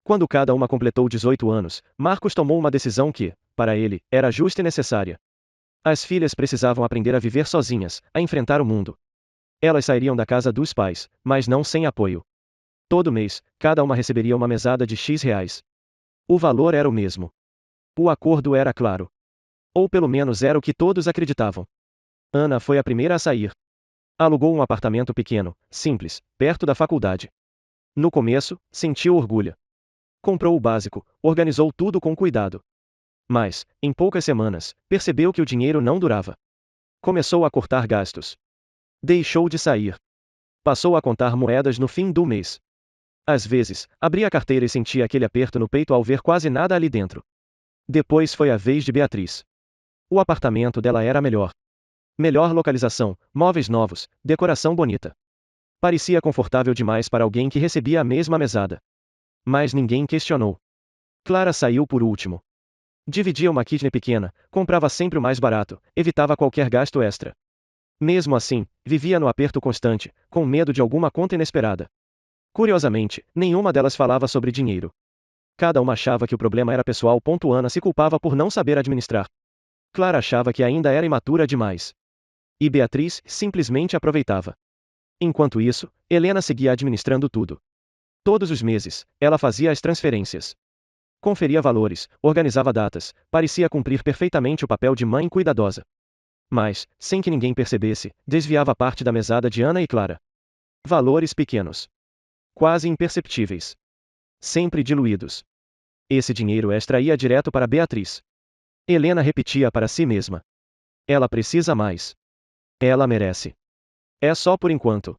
Quando cada uma completou 18 anos, Marcos tomou uma decisão que, para ele, era justa e necessária. As filhas precisavam aprender a viver sozinhas, a enfrentar o mundo. Elas sairiam da casa dos pais, mas não sem apoio. Todo mês, cada uma receberia uma mesada de X reais. O valor era o mesmo. O acordo era claro. Ou pelo menos era o que todos acreditavam. Ana foi a primeira a sair. Alugou um apartamento pequeno, simples, perto da faculdade. No começo, sentiu orgulho. Comprou o básico, organizou tudo com cuidado. Mas, em poucas semanas, percebeu que o dinheiro não durava. Começou a cortar gastos. Deixou de sair. Passou a contar moedas no fim do mês. Às vezes, abria a carteira e sentia aquele aperto no peito ao ver quase nada ali dentro. Depois foi a vez de Beatriz. O apartamento dela era melhor. Melhor localização, móveis novos, decoração bonita. Parecia confortável demais para alguém que recebia a mesma mesada. Mas ninguém questionou. Clara saiu por último. Dividia uma kitnet pequena, comprava sempre o mais barato, evitava qualquer gasto extra. Mesmo assim, vivia no aperto constante, com medo de alguma conta inesperada. Curiosamente, nenhuma delas falava sobre dinheiro. Cada uma achava que o problema era pessoal. Ana se culpava por não saber administrar. Clara achava que ainda era imatura demais. E Beatriz simplesmente aproveitava. Enquanto isso, Helena seguia administrando tudo. Todos os meses, ela fazia as transferências. Conferia valores, organizava datas, parecia cumprir perfeitamente o papel de mãe cuidadosa. Mas, sem que ninguém percebesse, desviava parte da mesada de Ana e Clara. Valores pequenos. Quase imperceptíveis. Sempre diluídos. Esse dinheiro extra ia direto para Beatriz. Helena repetia para si mesma. Ela precisa mais. Ela merece. É só por enquanto.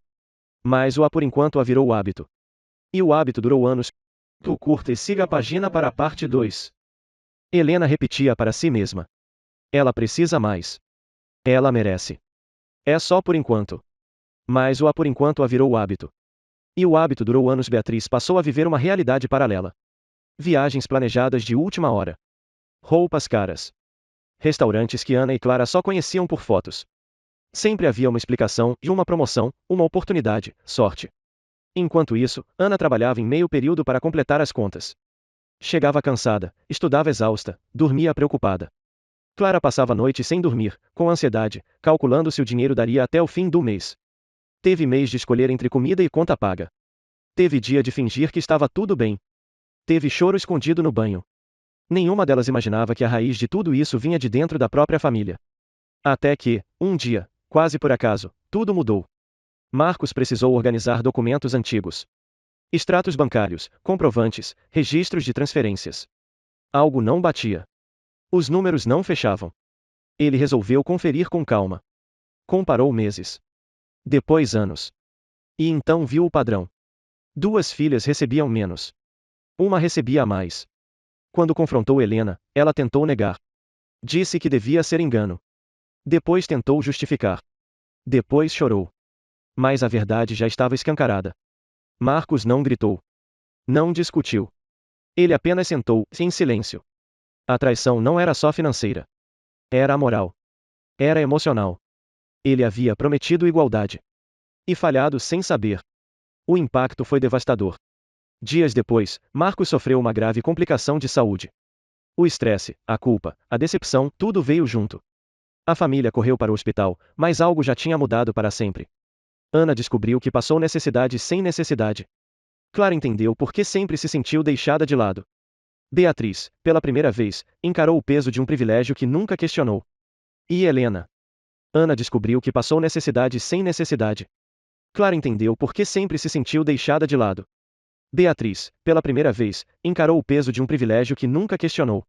Mas o por enquanto a virou o hábito. E o hábito durou anos. Tu curta e siga a página para a parte 2. Helena repetia para si mesma. Ela precisa mais. Ela merece. É só por enquanto. Mas o por enquanto a virou o hábito. E o hábito durou anos. Beatriz passou a viver uma realidade paralela. Viagens planejadas de última hora. Roupas caras. Restaurantes que Ana e Clara só conheciam por fotos. Sempre havia uma explicação, e uma promoção, uma oportunidade, sorte. Enquanto isso, Ana trabalhava em meio período para completar as contas. Chegava cansada, estudava exausta, dormia preocupada. Clara passava a noite sem dormir, com ansiedade, calculando se o dinheiro daria até o fim do mês. Teve mês de escolher entre comida e conta paga. Teve dia de fingir que estava tudo bem. Teve choro escondido no banho. Nenhuma delas imaginava que a raiz de tudo isso vinha de dentro da própria família. Até que, um dia, quase por acaso, tudo mudou. Marcos precisou organizar documentos antigos. Extratos bancários, comprovantes, registros de transferências. Algo não batia. Os números não fechavam. Ele resolveu conferir com calma. Comparou meses. Depois anos. E então viu o padrão. 2 filhas recebiam menos. Uma recebia mais. Quando confrontou Helena, ela tentou negar. Disse que devia ser engano. Depois tentou justificar. Depois chorou. Mas a verdade já estava escancarada. Marcos não gritou. Não discutiu. Ele apenas sentou, em silêncio. A traição não era só financeira. Era amoral. Era emocional. Ele havia prometido igualdade. E falhado sem saber. O impacto foi devastador. Dias depois, Marcos sofreu uma grave complicação de saúde. O estresse, a culpa, a decepção, tudo veio junto. A família correu para o hospital, mas algo já tinha mudado para sempre. Ana descobriu que passou necessidade sem necessidade. Clara entendeu por que sempre se sentiu deixada de lado. Beatriz, pela primeira vez, encarou o peso de um privilégio que nunca questionou. E Helena? Ana descobriu que passou necessidade sem necessidade. Clara entendeu por que sempre se sentiu deixada de lado. Beatriz, pela primeira vez, encarou o peso de um privilégio que nunca questionou.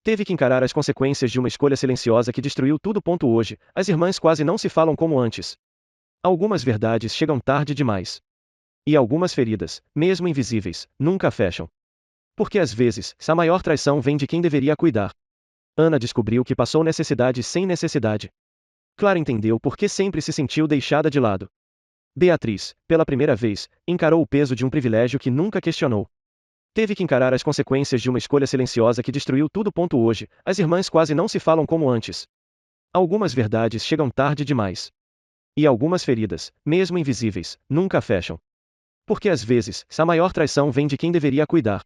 Teve que encarar as consequências de uma escolha silenciosa que destruiu tudo. Hoje, as irmãs quase não se falam como antes. Algumas verdades chegam tarde demais. E algumas feridas, mesmo invisíveis, nunca fecham. Porque às vezes, a maior traição vem de quem deveria cuidar. Ana descobriu que passou necessidade sem necessidade. Clara entendeu por que sempre se sentiu deixada de lado. Beatriz, pela primeira vez, encarou o peso de um privilégio que nunca questionou. Teve que encarar as consequências de uma escolha silenciosa que destruiu tudo. Hoje, as irmãs quase não se falam como antes. Algumas verdades chegam tarde demais. E algumas feridas, mesmo invisíveis, nunca fecham. Porque às vezes, a maior traição vem de quem deveria cuidar.